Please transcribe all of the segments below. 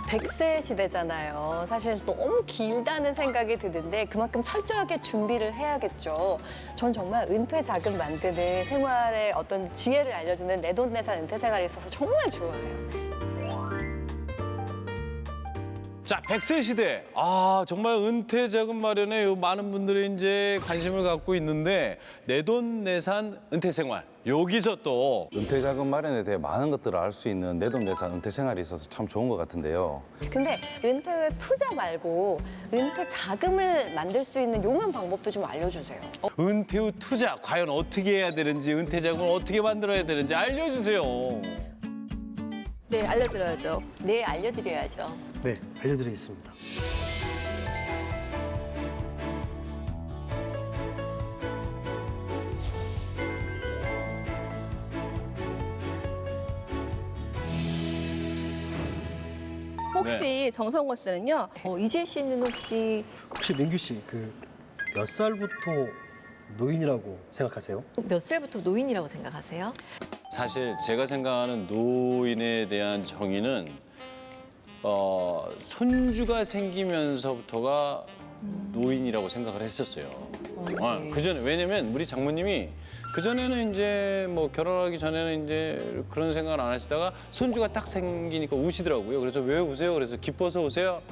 100세 시대잖아요. 사실 너무 길다는 생각이 드는데 그만큼 철저하게 준비를 해야겠죠. 전 정말 은퇴 자금 만드는 생활의 어떤 지혜를 알려주는 내돈내산 은퇴 생활이 있어서 정말 좋아요. 자, 100세 시대. 아, 정말 은퇴 자금 마련에 많은 분들이 이제 관심을 갖고 있는데 내돈내산 은퇴 생활. 여기서 또 은퇴 자금 마련에 대해 많은 것들을 알 수 있는 내돈내산 은퇴 생활이 있어서 참 좋은 것 같은데요. 근데 은퇴 투자 말고 은퇴 자금을 만들 수 있는 용한 방법도 좀 알려주세요. 은퇴 후 투자 과연 어떻게 해야 되는지, 은퇴 자금을 어떻게 만들어야 되는지 알려주세요. 네, 알려드려야죠. 네, 알려드려야죠. 네, 알려드리겠습니다. 혹시 정성권 씨는요? 이재 씨는 혹시 혹시 민규 씨, 몇 살부터 노인이라고 생각하세요? 몇 살부터 노인이라고 생각하세요? 사실 제가 생각하는 노인에 대한 정의는 손주가 생기면서부터가 노인이라고 생각을 했었어요. 네. 그전에 왜냐면 우리 장모님이 그전에는 이제 뭐 결혼하기 전에는 이제 그런 생각을 안 하시다가 손주가 딱 생기니까 우시더라고요. 그래서 왜 우세요? 그래서 기뻐서 우세요?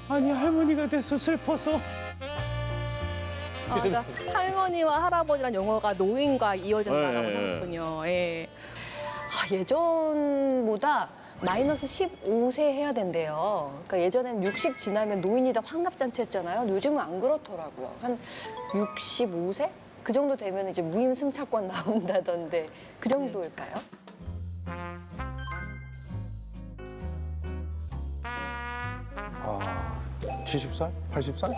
아니 할머니가 돼서 슬퍼서. 그러니까 할머니와 할아버지란 용어가 노인과 이어진다고 네. 하셨군요. 예. 예전보다 마이너스 15세 해야 된대요. 그러니까 예전엔 60 지나면 노인이다 환갑잔치 했잖아요. 요즘은 안 그렇더라고요. 한 65세? 그 정도 되면 이제 무임승차권 나온다던데 그 정도일까요? 아, 70살? 80살?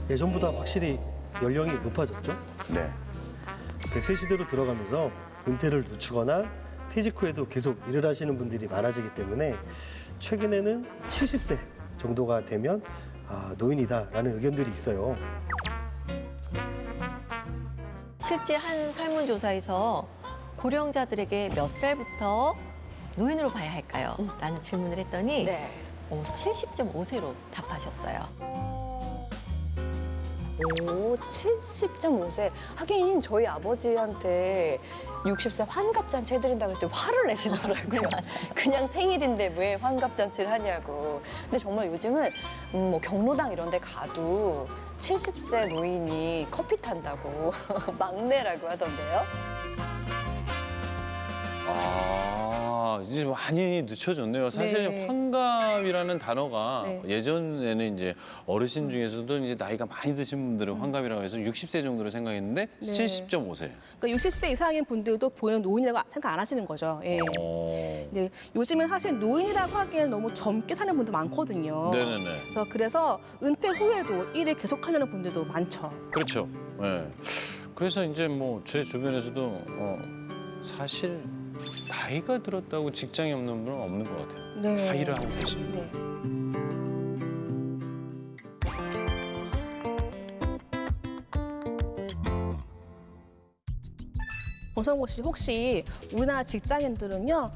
예전보다 확실히 연령이 높아졌죠? 네. 100세 시대로 들어가면서 은퇴를 늦추거나 퇴직 후에도 계속 일을 하시는 분들이 많아지기 때문에 최근에는 70세 정도가 되면 노인이다라는 의견들이 있어요. 실제 한 설문조사에서 고령자들에게 몇 살부터 노인으로 봐야 할까요? 라는 질문을 했더니 네. 70.5세로 답하셨어요. 오, 70.5세. 하긴 저희 아버지한테 60세 환갑잔치 해드린다고 할 때 화를 내시더라고요. 그냥 생일인데 왜 환갑잔치를 하냐고. 근데 정말 요즘은 뭐 경로당 이런 데 가도 70세 노인이 커피 탄다고 막내라고 하던데요. 이제 많이 늦춰졌네요. 사실 네. 환갑이라는 단어가 네. 예전에는 이제 어르신 중에서도 이제 나이가 많이 드신 분들을 환갑이라고 해서 60세 정도로 생각했는데 네. 70.5세. 그러니까 60세 이상인 분들도 본인 노인이라고 생각 안 하시는 거죠. 예. 네, 요즘은 사실 노인이라고 하기에는 너무 젊게 사는 분도 많거든요. 네네네. 그래서 은퇴 후에도 일을 계속하려는 분들도 많죠. 그렇죠. 네. 그래서 이제 뭐 제 주변에서도 사실 나이가 들었다고 직장이 없는 분은 없는 것 같아요. 네. 다 일을 하고 계십니다. 네. 정성호 씨 혹시 우리나라 직장인들은요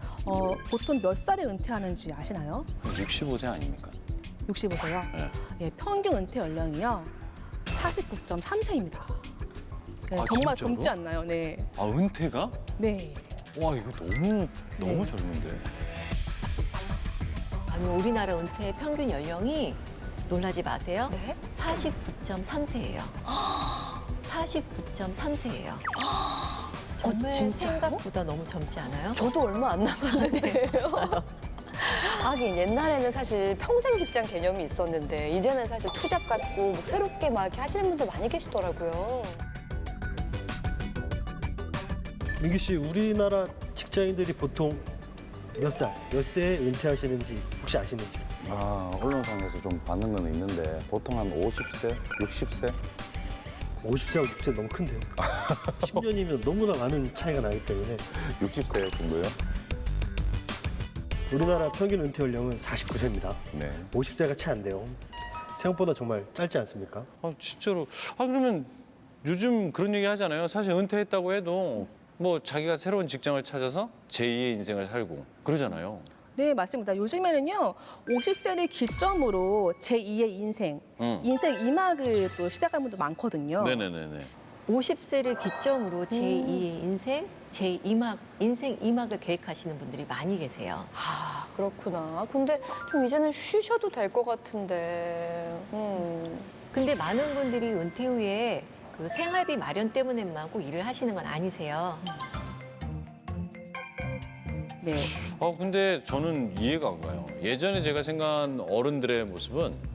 보통 몇 살에 은퇴하는지 아시나요? 65세 아닙니까? 65세요? 네. 예, 평균 은퇴 연령이요 49.3세입니다. 네, 아, 정말 진짜로? 젊지 않나요? 네. 아, 은퇴가? 네. 와, 이거 너무 젊은데. 아니, 우리나라 은퇴 평균 연령이 놀라지 마세요. 네? 49.3세예요. 49.3세예요. 정말 진짜요? 생각보다 너무 젊지 않아요? 저도 얼마 안 남았는데요. 하긴 옛날에는 사실 평생 직장 개념이 있었는데 이제는 사실 투잡 같고 뭐 새롭게 막 이렇게 하시는 분들 많이 계시더라고요. 민규 씨, 우리나라 직장인들이 보통 몇 세에 은퇴하시는지 혹시 아시는지? 언론상에서 좀 받는 건 있는데 보통 한 50세, 60세? 50세하고 60세 너무 큰데요. 10년이면 너무나 많은 차이가 나기 때문에 60세 정도요? 우리나라 평균 은퇴 연령은 49세입니다. 네. 50세가 채 안 돼요. 생각보다 정말 짧지 않습니까? 진짜로. 그러면 요즘 그런 얘기 하잖아요. 사실 은퇴했다고 해도 뭐 자기가 새로운 직장을 찾아서 제2의 인생을 살고 그러잖아요. 네, 맞습니다. 요즘에는요, 50세를 기점으로 제2의 인생, 인생 2막을 또 시작하는 분도 많거든요. 네네네네. 50세를 기점으로 제2의 인생, 제2막, 인생 2막을 계획하시는 분들이 많이 계세요. 아, 그렇구나. 근데 좀 이제는 쉬셔도 될 것 같은데. 근데 많은 분들이 은퇴 후에 그 생활비 마련 때문에만 꼭 일을 하시는 건 아니세요. 네. 근데 저는 이해가 안 가요. 예전에 제가 생각한 어른들의 모습은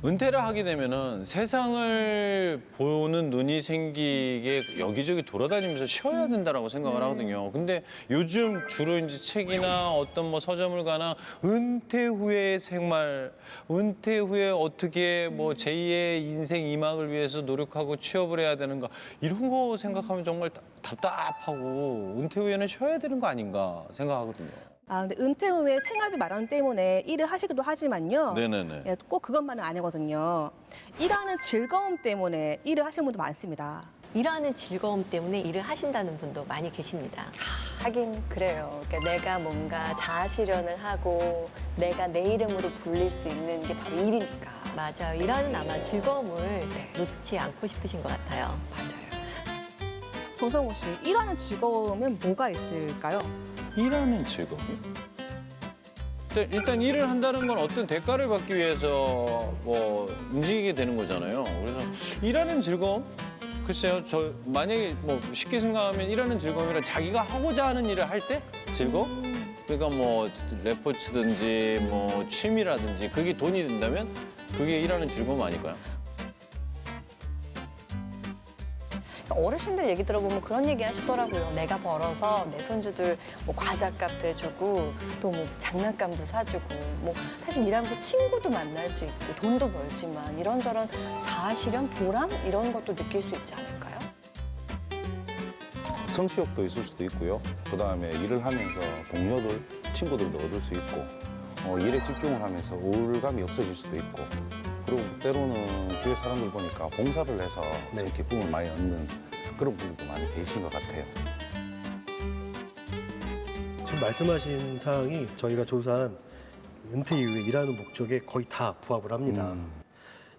은퇴를 하게 되면은 세상을 보는 눈이 생기게 여기저기 돌아다니면서 쉬어야 된다라고 생각을 하거든요. 근데 요즘 주로 이제 책이나 어떤 뭐 서점을 가나 은퇴 후의 생활, 은퇴 후에 어떻게 뭐 제2의 인생 2막을 위해서 노력하고 취업을 해야 되는가 이런 거 생각하면 정말 답답하고 은퇴 후에는 쉬어야 되는 거 아닌가 생각하거든요. 아, 근데 은퇴 후에 생활비 마련 때문에 일을 하시기도 하지만요. 네네네. 예, 꼭 그것만은 아니거든요. 일하는 즐거움 때문에 일을 하시는 분도 많습니다. 일하는 즐거움 때문에 일을 하신다는 분도 많이 계십니다. 하긴 그래요. 그러니까 내가 뭔가 자아 실현을 하고 내가 내 이름으로 불릴 수 있는 게 바로 일이니까. 맞아요. 일하는 아마 즐거움을 놓지 않고 싶으신 것 같아요. 맞아요. 정성호 씨, 일하는 즐거움은 뭐가 있을까요? 일하는 즐거움? 일단 일을 한다는 건 어떤 대가를 받기 위해서 뭐 움직이게 되는 거잖아요. 그래서 일하는 즐거움? 글쎄요, 저 만약에 뭐 쉽게 생각하면 일하는 즐거움이란 자기가 하고자 하는 일을 할 때 즐거움? 그러니까 뭐 레포츠든지 뭐 취미라든지 그게 돈이 된다면 그게 일하는 즐거움 아닐까요? 어르신들 얘기 들어보면 그런 얘기 하시더라고요. 내가 벌어서 내 손주들 뭐 과자값도 해주고 또 뭐 장난감도 사주고 뭐 사실 일하면서 친구도 만날 수 있고 돈도 벌지만 이런저런 자아 실현, 보람 이런 것도 느낄 수 있지 않을까요? 성취욕도 있을 수도 있고요. 그다음에 일을 하면서 동료들, 친구들도 얻을 수 있고 일에 집중을 하면서 우울감이 없어질 수도 있고 그리고 때로는 주위 사람들 보니까 봉사를 해서 네. 기쁨을 많이 얻는 그런 분들도 많이 계신 것 같아요. 지금 말씀하신 사항이 저희가 조사한 은퇴 이후에 일하는 목적에 거의 다 부합을 합니다.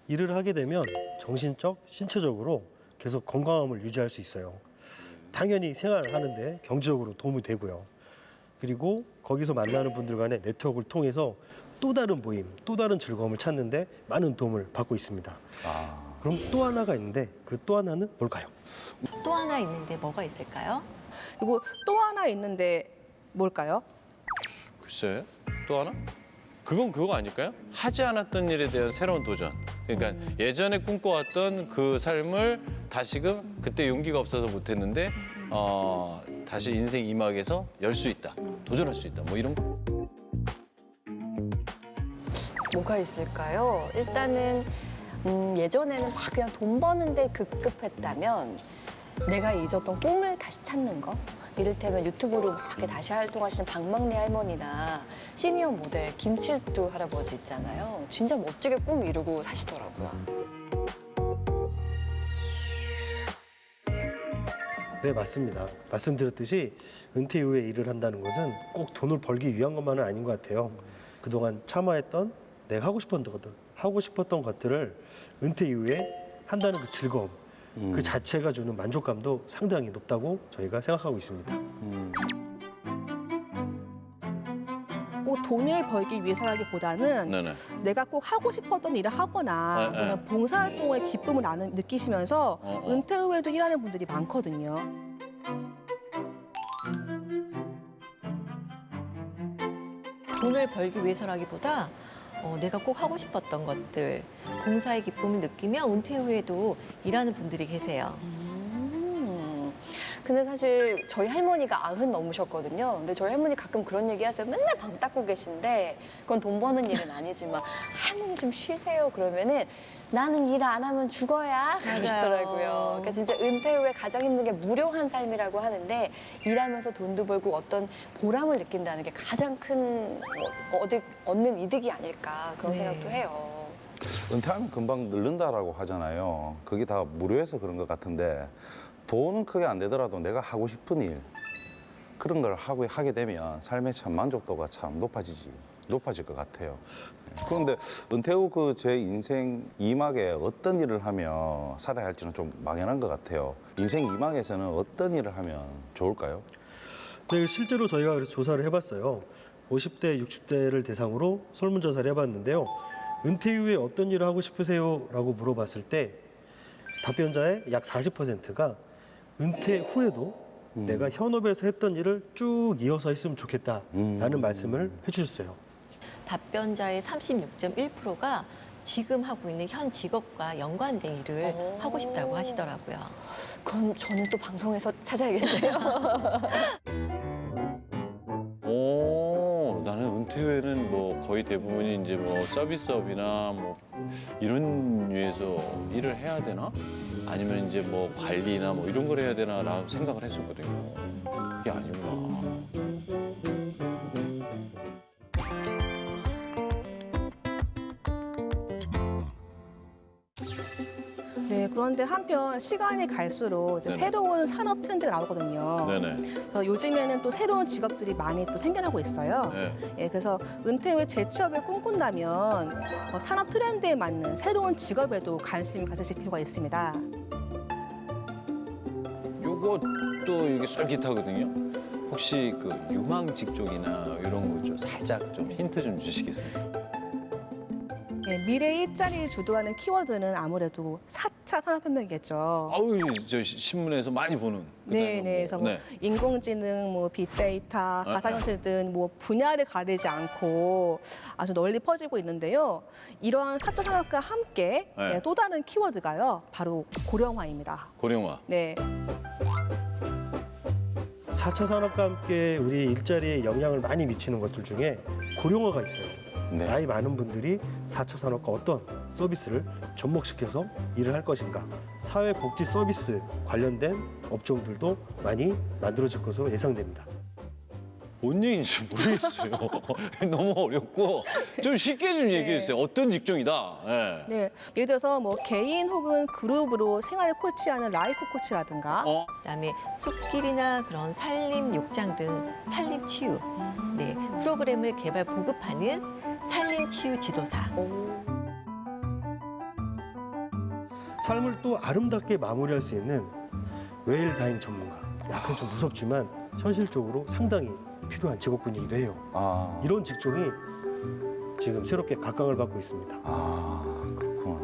일을 하게 되면 정신적, 신체적으로 계속 건강함을 유지할 수 있어요. 당연히 생활하는데 경제적으로 도움이 되고요. 그리고 거기서 만나는 분들 간의 네트워크를 통해서 또 다른 모임, 또 다른 즐거움을 찾는데 많은 도움을 받고 있습니다. 그럼 또 하나가 있는데 그 또 하나는 뭘까요? 또 하나 있는데 뭐가 있을까요? 그리고 또 하나 있는데 뭘까요? 글쎄, 또 하나? 그건 그거 아닐까요? 하지 않았던 일에 대한 새로운 도전. 그러니까 예전에 꿈꿔왔던 그 삶을 다시금 그때 용기가 없어서 못했는데 다시 인생 2막에서 열 수 있다. 도전할 수 있다. 뭐 이런 거. 뭐가 있을까요? 일단은 예전에는 막 그냥 돈 버는데 급급했다면 내가 잊었던 꿈을 다시 찾는 거. 이를테면 유튜브로 막 이렇게 다시 활동하시는 박막래 할머니나 시니어 모델 김칠두 할아버지 있잖아요. 진짜 멋지게 꿈 이루고 사시더라고요. 네, 맞습니다. 말씀드렸듯이 은퇴 이후에 일을 한다는 것은 꼭 돈을 벌기 위한 것만은 아닌 것 같아요. 그동안 참아했던 내가 하고 싶었던 것들을 은퇴 이후에 한다는 그 즐거움, 그 자체가 주는 만족감도 상당히 높다고 저희가 생각하고 있습니다. 꼭 돈을 벌기 위해서라기보다는 네네. 내가 꼭 하고 싶었던 일을 하거나 네, 아니면 봉사활동의 기쁨을 느끼시면서 은퇴 후에도 일하는 분들이 많거든요. 돈을 벌기 위해서라기보다 내가 꼭 하고 싶었던 것들, 봉사의 기쁨을 느끼며 은퇴 후에도 일하는 분들이 계세요. 근데 사실 저희 할머니가 90 넘으셨거든요. 근데 저희 할머니 가끔 그런 얘기 하세요. 맨날 방 닦고 계신데 그건 돈 버는 일은 아니지만 할머니 좀 쉬세요. 그러면은 나는 일 안 하면 죽어야 그러시더라고요. 그러니까 진짜 은퇴 후에 가장 힘든 게 무료한 삶이라고 하는데 일하면서 돈도 벌고 어떤 보람을 느낀다는 게 가장 큰 얻는 이득이 아닐까 그런 네. 생각도 해요. 은퇴하면 금방 늙는다라고 하잖아요. 그게 다 무료해서 그런 것 같은데 돈은 크게 안 되더라도 내가 하고 싶은 일, 그런 걸 하게 되면 삶의 참 만족도가 참 높아질 것 같아요. 그런데 은퇴 후 그 제 인생 2막에 어떤 일을 하면 살아야 할지는 좀 막연한 것 같아요. 인생 2막에서는 어떤 일을 하면 좋을까요? 네, 실제로 저희가 그래서 조사를 해봤어요. 50대, 60대를 대상으로 설문조사를 해봤는데요. 은퇴 이후에 어떤 일을 하고 싶으세요? 라고 물어봤을 때 답변자의 약 40%가 은퇴 후에도 내가 현업에서 했던 일을 쭉 이어서 했으면 좋겠다라는 말씀을 해주셨어요. 답변자의 36.1%가 지금 하고 있는 현 직업과 연관된 일을 오. 하고 싶다고 하시더라고요. 그럼 저는 또 방송에서 찾아야겠네요. 나는 은퇴 후에는 뭐 거의 대부분이 이제 뭐 서비스업이나 뭐 이런 류에서 일을 해야 되나? 아니면 이제 뭐 관리나 뭐 이런 걸 해야 되나라고 생각을 했었거든요. 그게 아니구나. 네, 그런데 한편 시간이 갈수록 이제 네네. 새로운 산업 트렌드가 나오거든요. 네네. 그래서 요즘에는 또 새로운 직업들이 많이 또 생겨나고 있어요. 네. 예, 그래서 은퇴 후에 재취업을 꿈꾼다면 산업 트렌드에 맞는 새로운 직업에도 관심을 가지실 필요가 있습니다. 요것도 이게 쏠깃하거든요. 혹시 그 유망 직종이나 이런 거 좀 살짝 좀 힌트 좀 주시겠어요? 예, 미래 일자리를 주도하는 키워드는 아무래도 4차 산업혁명이겠죠. 아우 저 신문에서 많이 보는. 네, 네. 그래서 뭐 인공지능, 뭐 빅데이터, 가상현실 등 뭐 분야를 가리지 않고 아주 널리 퍼지고 있는데요. 이러한 4차 산업과 함께 네. 또 다른 키워드가요. 바로 고령화입니다. 고령화. 네. 4차 산업과 함께 우리 일자리에 영향을 많이 미치는 것들 중에 고령화가 있어요. 네. 나이 많은 분들이 4차 산업과 어떤 서비스를 접목시켜서 일을 할 것인가. 사회복지 서비스 관련된 업종들도 많이 만들어질 것으로 예상됩니다. 뭔 얘기인지 모르겠어요. 너무 어렵고 좀 쉽게 좀 얘기해 주세요. 어떤 직종이다. 네. 네. 예를 들어서 뭐 개인 혹은 그룹으로 생활을 코치하는 라이프 코치라든가 그다음에 숲길이나 그런 산림 욕장 등 산림 치유 네, 프로그램을 개발 보급하는 산림 치유 지도사. 삶을 또 아름답게 마무리할 수 있는 웰다잉 전문가. 약간 좀 무섭지만 현실적으로 상당히 필요한 직업군이기도 해요. 아, 이런 직종이 지금 새롭게 각광을 받고 있습니다. 그렇구나.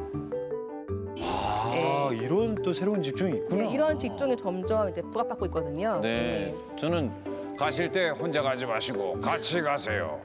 아 이런 또 새로운 직종이 있구나. 네, 이런 직종이 점점 이제 부각받고 있거든요. 네. 저는 가실 때 혼자 가지 마시고 같이 가세요.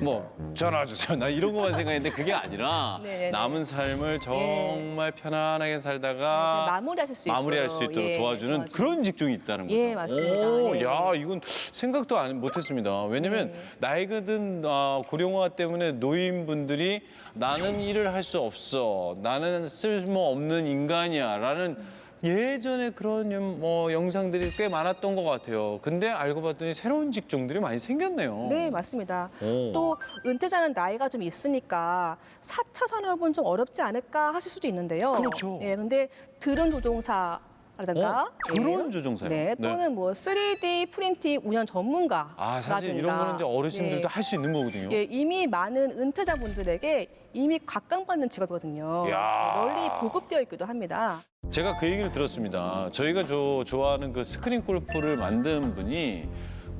뭐 전화 주세요. 나 이런 것만 생각했는데 그게 아니라 네네네. 남은 삶을 정말 편안하게 살다가 마무리하실 수 있도록, 마무리할 수 있도록 도와주는 그런 직종이 있다는 거죠. 예, 맞습니다. 오, 네. 야, 이건 생각도 못했습니다. 왜냐면 네. 나이가 든 고령화 때문에 노인분들이 나는 일을 할 수 없어, 나는 쓸모없는 인간이야라는 예전에 그런 뭐 영상들이 꽤 많았던 것 같아요. 근데 알고 봤더니 새로운 직종들이 많이 생겼네요. 네, 맞습니다. 오. 또 은퇴자는 나이가 좀 있으니까 4차 산업은 좀 어렵지 않을까 하실 수도 있는데요. 그렇죠. 예, 근데 드론 조종사라든가 드론 예. 조종사요? 네, 또는 뭐 3D 프린팅 운영 전문가. 아, 사실 이런 거는 이제 어르신들도 할 수 있는 거거든요. 예, 이미 많은 은퇴자분들에게 이미 각광받는 직업이거든요. 야. 널리 보급되어 있기도 합니다. 제가 그 얘기를 들었습니다. 저희가 좋아하는 그 스크린 골프를 만든 분이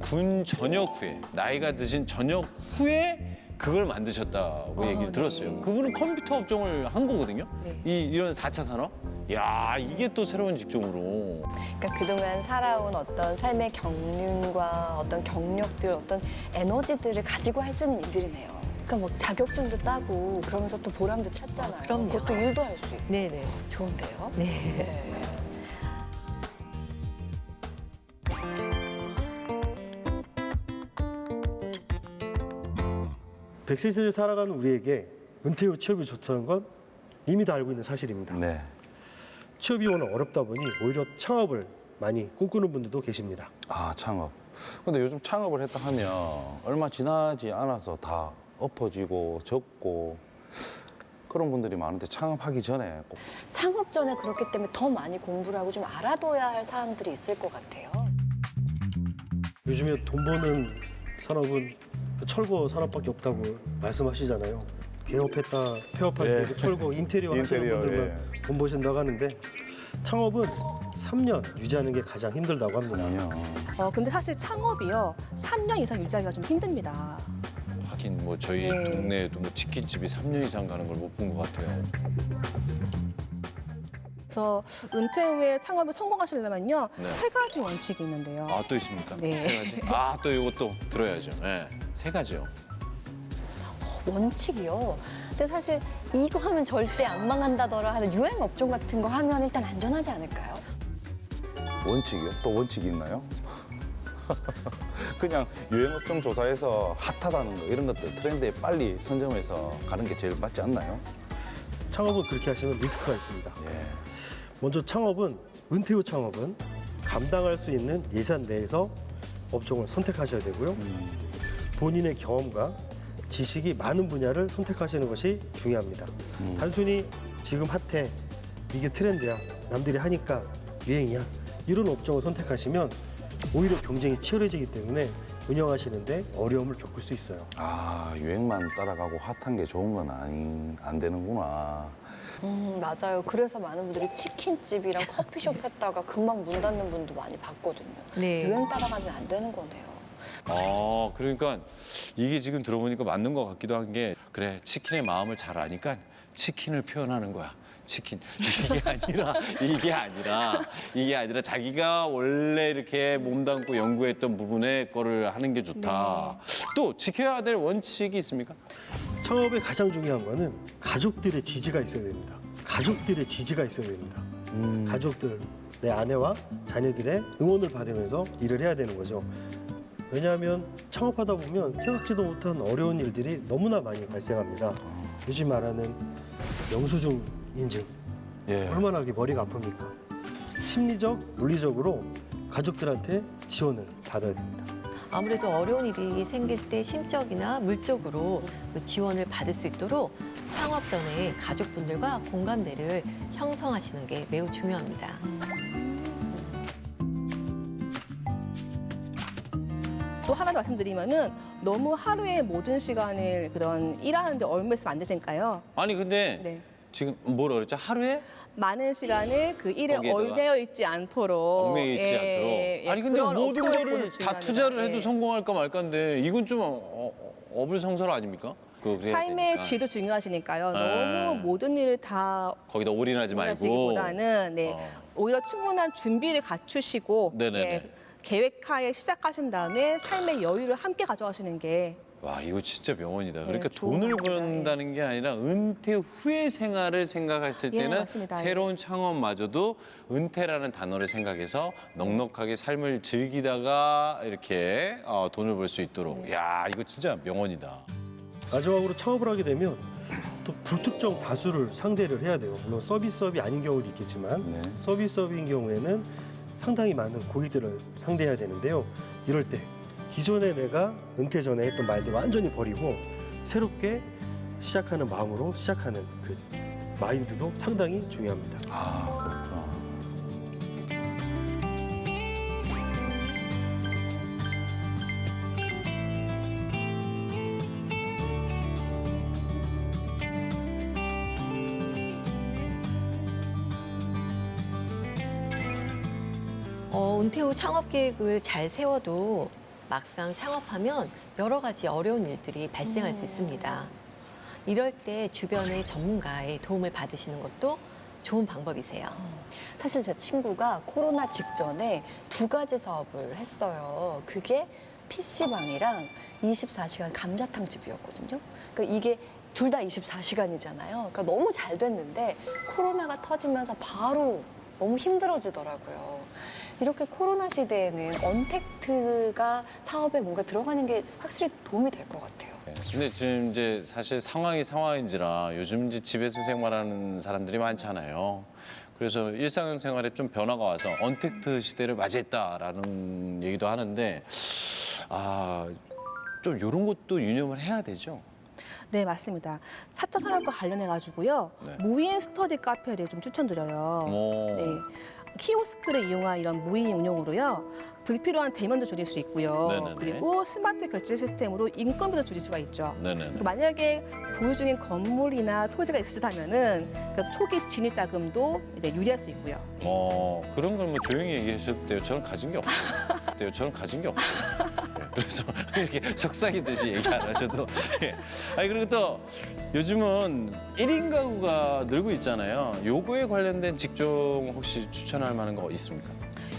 군 전역 후에, 나이가 드신 전역 후에 그걸 만드셨다고 얘기를 네. 들었어요. 그분은 컴퓨터 업종을 한 거거든요. 네. 이런 4차 산업. 야, 이게 또 새로운 직종으로. 그러니까 그동안 살아온 어떤 삶의 경륜과 어떤 경력들, 어떤 에너지들을 가지고 할 수 있는 일들이네요. 그러니까 뭐 자격증도 따고 그러면서 또 보람도 찾잖아요. 그럼요. 그것도 일도 할 수 있고. 네네. 좋은데요? 네. 네. 백세 시대를 살아가는 우리에게 은퇴 후 취업이 좋다는 건 이미 다 알고 있는 사실입니다. 네. 취업이 오늘 어렵다 보니 오히려 창업을 많이 꿈꾸는 분들도 계십니다. 아, 창업. 근데 요즘 창업을 했다 하면 얼마 지나지 않아서 다 엎어지고 적고 그런 분들이 많은데 창업하기 전에 꼭 창업 전에 그렇기 때문에 더 많이 공부를 하고 좀 알아둬야 할 사항들이 있을 것 같아요. 요즘에 돈 버는 산업은 그 철거 산업밖에 없다고 말씀하시잖아요. 개업했다, 폐업할 예. 때 그 철거 인테리어 하시는 인테리어, 분들만 돈 버신다고 하는데 창업은 3년 유지하는 게 가장 힘들다고 합니다. 아니요. 근데 사실 창업이요 3년 이상 유지하기가 좀 힘듭니다. 하긴 뭐 저희 네. 동네에도 뭐 치킨집이 3년 이상 가는 걸 못 본 것 같아요. 그래서 은퇴 후에 창업을 성공하시려면요 네. 3가지 원칙이 있는데요. 아, 또 있습니까? 네. 세 가지? 아, 또 이것도 들어야죠. 네. 세 가지요. 원칙이요. 근데 사실 이거 하면 절대 안 망한다더라 하는 유행 업종 같은 거 하면 일단 안전하지 않을까요? 원칙이요? 또 원칙이 있나요? 그냥 유행업종 조사에서 핫하다는 거 이런 것들 트렌드에 빨리 선점해서 가는 게 제일 맞지 않나요? 창업은 그렇게 하시면 리스크가 있습니다. 예. 먼저 창업은 은퇴 후 창업은 감당할 수 있는 예산 내에서 업종을 선택하셔야 되고요. 본인의 경험과 지식이 많은 분야를 선택하시는 것이 중요합니다. 단순히 지금 핫해, 이게 트렌드야, 남들이 하니까 유행이야 이런 업종을 선택하시면 오히려 경쟁이 치열해지기 때문에 운영하시는데 어려움을 겪을 수 있어요. 아, 유행만 따라가고 핫한 게 좋은 건 안 되는구나. 맞아요. 그래서 많은 분들이 치킨집이랑 커피숍 했다가 금방 문 닫는 분도 많이 봤거든요. 네. 유행 따라가면 안 되는 거네요. 아, 그러니까 이게 지금 들어보니까 맞는 것 같기도 한 게 그래, 치킨의 마음을 잘 아니까 치킨을 표현하는 거야. 치킨. 이게 아니라 자기가 원래 이렇게 몸담고 연구했던 부분의 거를 하는 게 좋다. 또 지켜야 될 원칙이 있습니까? 창업의 가장 중요한 거는 가족들의 지지가 있어야 됩니다. 가족들의 지지가 있어야 됩니다. 가족들, 내 아내와 자녀들의 응원을 받으면서 일을 해야 되는 거죠. 왜냐하면 창업하다 보면 생각지도 못한 어려운 일들이 너무나 많이 발생합니다. 요즘 말하는 영수증 인증, 예. 얼마나 그게 머리가 아픕니까? 심리적, 물리적으로 가족들한테 지원을 받아야 됩니다. 아무래도 어려운 일이 생길 때 심적이나 물적으로 그 지원을 받을 수 있도록 창업 전에 가족분들과 공감대를 형성하시는 게 매우 중요합니다. 또 하나 더 말씀드리면은 너무 하루의 모든 시간을 그런 일하는데 얽매서 만드시니까요. 아니 근데 네. 지금 뭐라 그랬죠? 하루에 많은 시간을 그 일에 거기에다가 얽매여 있지 않도록. 얽매여 있지 않도록. 아니 근데 그런 모든 업종을 거를 보는 다 중요합니다. 투자를 해도 예. 성공할까 말까인데 이건 좀 어불성설 아닙니까? 그거 그래야 삶의 되니까. 질도 중요하시니까요. 네. 너무 모든 일을 다 거기다 올인하지 말고. 하시기보다는 오히려 충분한 준비를 갖추시고 네네네. 계획하에 시작하신 다음에 삶의 여유를 함께 가져가시는 게 와 이거 진짜 명언이다. 그러니까 좋은 돈을 겁니다. 번다는 게 아니라 은퇴 후의 생활을 생각했을 예, 때는 맞습니다. 새로운 창업마저도 은퇴라는 단어를 생각해서 넉넉하게 삶을 즐기다가 이렇게 돈을 벌 수 있도록. 야 이거 진짜 명언이다. 마지막으로 창업을 하게 되면 또 불특정 다수를 상대를 해야 돼요. 물론 서비스업이 아닌 경우도 있겠지만 네. 서비스업인 경우에는 상당히 많은 고객들을 상대해야 되는데요. 이럴 때 기존에 내가 은퇴 전에 했던 말들 완전히 버리고 새롭게 시작하는 마음으로 시작하는 그 마인드도 상당히 중요합니다. 아, 그렇구나. 은퇴 후 창업 계획을 잘 세워도 막상 창업하면 여러 가지 어려운 일들이 발생할 수 있습니다. 이럴 때 주변의 전문가의 도움을 받으시는 것도 좋은 방법이세요. 사실 제 친구가 코로나 직전에 2가지 사업을 했어요. 그게 PC방이랑 24시간 감자탕집이었거든요. 그러니까 이게 둘 다 24시간이잖아요. 그러니까 너무 잘 됐는데 코로나가 터지면서 바로 너무 힘들어지더라고요. 이렇게 코로나 시대에는 언택트가 사업에 뭔가 들어가는 게 확실히 도움이 될 것 같아요. 근데 지금 이제 사실 상황이 상황인지라 요즘 이제 집에서 생활하는 사람들이 많잖아요. 그래서 일상생활에 좀 변화가 와서 언택트 시대를 맞이했다라는 얘기도 하는데 좀 이런 것도 유념을 해야 되죠. 네, 맞습니다. 사적 산업과 관련해 가지고요. 네. 무인 스터디 카페를 좀 추천드려요. 오. 네. 키오스크를 이용한 이런 무인 운영으로요. 불필요한 대면도 줄일 수 있고요. 네네네. 그리고 스마트 결제 시스템으로 인건비도 줄일 수가 있죠. 네네. 그리고 만약에 보유 중인 건물이나 토지가 있으시다면은 그 초기 진입 자금도 이제 유리할 수 있고요. 그런 걸 뭐 조용히 얘기하셔도 돼요. 저는 가진 게 없어요. 저는 가진 게 없어요. 네, 그래서 이렇게 속삭이듯이 얘기 안 하셔도. 예. 아니 그리고 또 요즘은 1인 가구가 늘고 있잖아요. 요거에 관련된 직종 혹시 추천할 만한 거 있습니까?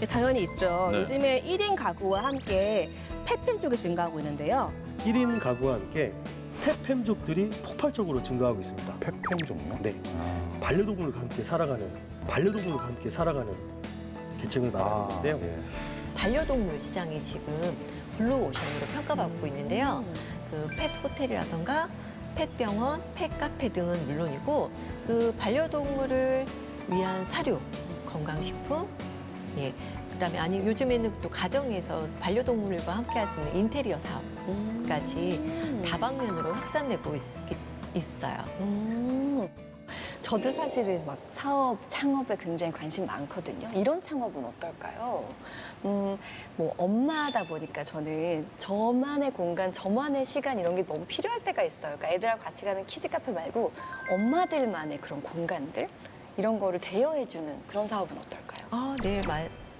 예, 당연히 있죠. 네. 요즘에 1인 가구와 함께 펫팸 쪽이 증가하고 있는데요. 1인 가구와 함께 펫팸족들이 폭발적으로 증가하고 있습니다. 펫팸 종류? 네, 아, 반려동물과 함께 살아가는 계층을 말하는 건데요. 예. 반려동물 시장이 지금 블루오션으로 평가받고 있는데요. 그 펫 호텔이라던가 펫 병원, 펫 카페 등은 물론이고 그 반려동물을 위한 사료, 건강식품, 예. 그다음에 아니 요즘에는 또 가정에서 반려동물과 함께 할 수 있는 인테리어 사업까지 다방면으로 확산되고 있어요. 저도 사실은 막 사업, 창업에 굉장히 관심 많거든요. 이런 창업은 어떨까요? 뭐 엄마다 보니까 저는 저만의 공간, 저만의 시간 이런 게 너무 필요할 때가 있어요. 그러니까 애들하고 같이 가는 키즈 카페 말고 엄마들만의 그런 공간들 이런 거를 대여해주는 그런 사업은 어떨까요? 아, 네.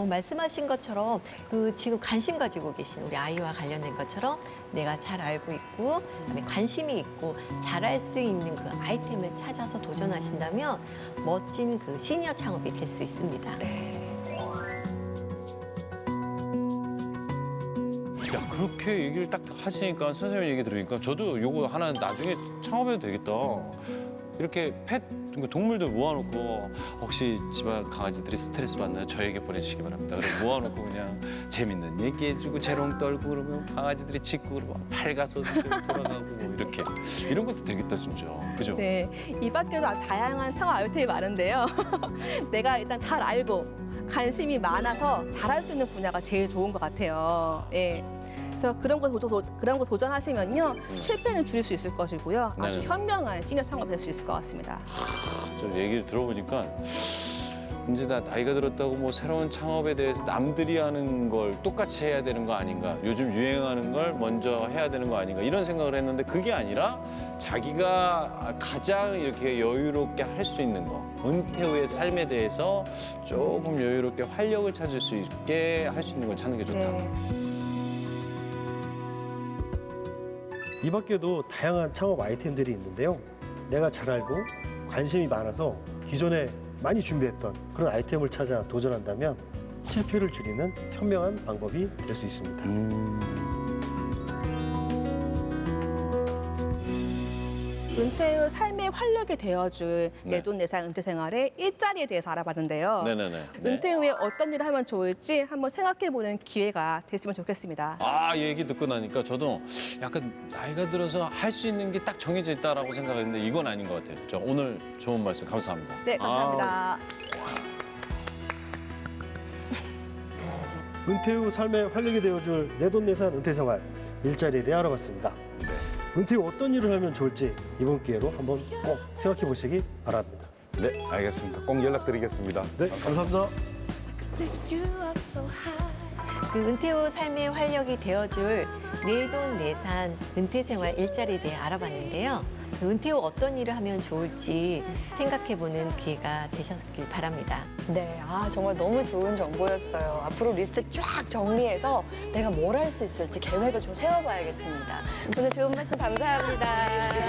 말씀하신 것처럼 그 지금 관심 가지고 계신 우리 아이와 관련된 것처럼 내가 잘 알고 있고 그다음에 관심이 있고 잘할 수 있는 그 아이템을 찾아서 도전하신다면 멋진 그 시니어 창업이 될 수 있습니다. 야 그렇게 얘기를 딱 하시니까 선생님 얘기 들으니까 저도 요거 하나 나중에 창업해도 되겠다. 이렇게 동물들 모아놓고 혹시 집안 강아지들이 스트레스 받나요? 저에게 보내주시기 바랍니다. 그럼 모아놓고 그냥 재밌는 얘기해주고 재롱 떨고 그러면 강아지들이 짖고 그러면 밝아서 돌아가고 뭐 이렇게 이런 것도 되겠다 진짜. 그죠? 네, 이 밖에도 아주 다양한 창업 아이템이 많은데요. 내가 일단 잘 알고 관심이 많아서 잘할 수 있는 분야가 제일 좋은 것 같아요. 예. 그래서 그런 거 도전하시면요 실패는 줄일 수 있을 것이고요. 아주 네네. 현명한 시니어 창업이 될 수 있을 것 같습니다. 저 얘기를 들어보니까 이제 나 나이가 들었다고 뭐 새로운 창업에 대해서 남들이 하는 걸 똑같이 해야 되는 거 아닌가, 요즘 유행하는 걸 먼저 해야 되는 거 아닌가 이런 생각을 했는데 그게 아니라 자기가 가장 이렇게 여유롭게 할 수 있는 거, 은퇴 후의 삶에 대해서 조금 여유롭게 활력을 찾을 수 있게 할 수 있는 걸 찾는 게 좋다. 네. 이 밖에도 다양한 창업 아이템들이 있는데요. 내가 잘 알고 관심이 많아서 기존에 많이 준비했던 그런 아이템을 찾아 도전한다면 실패를 줄이는 현명한 방법이 될 수 있습니다. 은퇴 후 삶의 활력이 되어줄 네. 내돈내산 은퇴 생활의 일자리에 대해서 알아봤는데요. 네네네. 은퇴 후에 어떤 일을 하면 좋을지 한번 생각해보는 기회가 됐으면 좋겠습니다. 아, 이 얘기 듣고 나니까 저도 약간 나이가 들어서 할 수 있는 게 딱 정해져 있다라고 생각했는데 이건 아닌 것 같아요. 저 오늘 좋은 말씀 감사합니다. 네, 감사합니다. 은퇴 후 삶의 활력이 되어줄 내돈내산 은퇴 생활 일자리에 대해 알아봤습니다. 은퇴 후 어떤 일을 하면 좋을지 이번 기회로 한번 꼭 생각해 보시기 바랍니다. 네, 알겠습니다. 꼭 연락드리겠습니다. 네, 감사합니다. 그 은퇴 후 삶의 활력이 되어줄 내돈내산 은퇴 생활 일자리에 대해 알아봤는데요. 그 은퇴 후 어떤 일을 하면 좋을지 생각해보는 기회가 되셨길 바랍니다. 네, 정말 너무 좋은 정보였어요. 앞으로 리스트 쫙 정리해서 내가 뭘 할 수 있을지 계획을 좀 세워봐야겠습니다. 오늘 좋은 말씀 감사합니다.